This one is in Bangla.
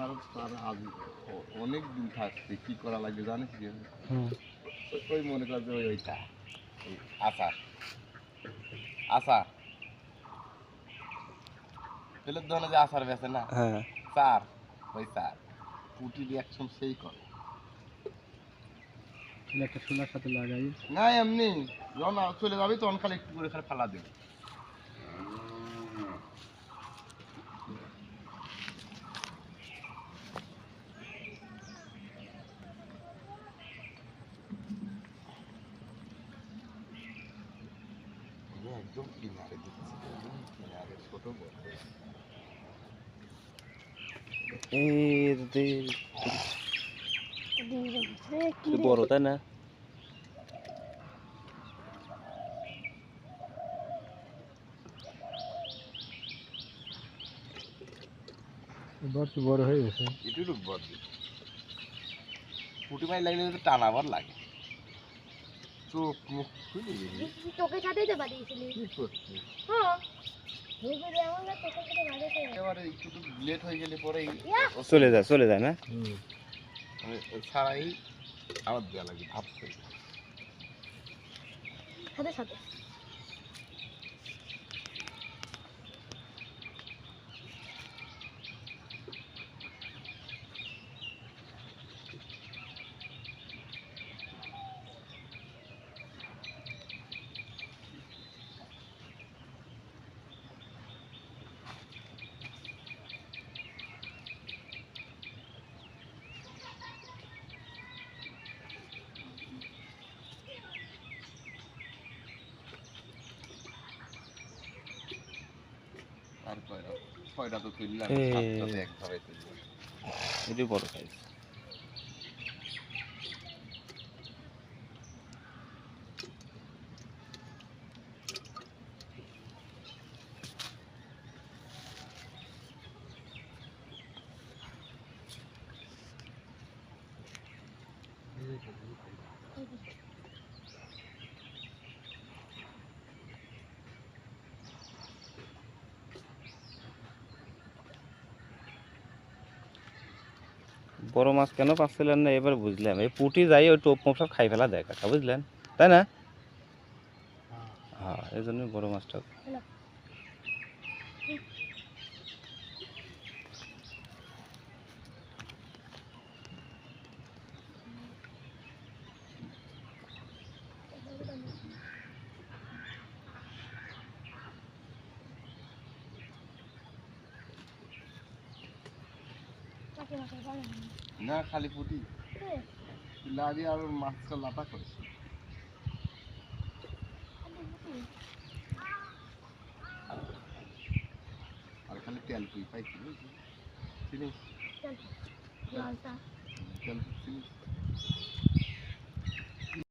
মারো তার আজ অনেক দিন থাকছে কি করা লাগবে জানিস কি ওই মনে কর যে ওইটা আচার আচার তেলের দোকানে যে আচার বেছে না চার ওই চার পুটি রিয়াকশন সেই করে একটা সোনার সাথে লাগাই না এমনি যখন চলে যাবি তখন খালি একটু করে খালি ফালা দেবে একদম কিনারে দিচ্ছি কিনারে ছোট বড় বড় তাই না বড় হয়ে গেছে এটুকু বড় পুটি মাই লাগলে তো টানাবার লাগে চোখ মুখ খুলে গেলি তোকে ছাড়াইতে পারিয়েছিলি কি করছিস হ্যাঁ ভেবে এমন না তোকে ছাড়া বাড়িতে এবারে একটু লেট হয়ে গেলে পরে চলে যায় না ছাড়াই আবার দেওয়া লাগে ভাব করে সাথে সাথে আর কয়টা ছয়টা তো তুললাম সাতটাতে একভাবে তুললাম এটি বড় সাইজ বড় মাছ কেন পাচ্ছিলেন না এবার বুঝলাম এই পুটি যাই ওই টোপ মোপ সব খাই ফেলা দেয় কাকা বুঝলেন তাই না হ্যাঁ এই জন্যই বড় মাছটা না খালি পুটি লাগে আর মাছটা লাটা করেছে আর খালি তেল পুই পাইছি বুঝলি চিনিস লালটা তেল চিনিস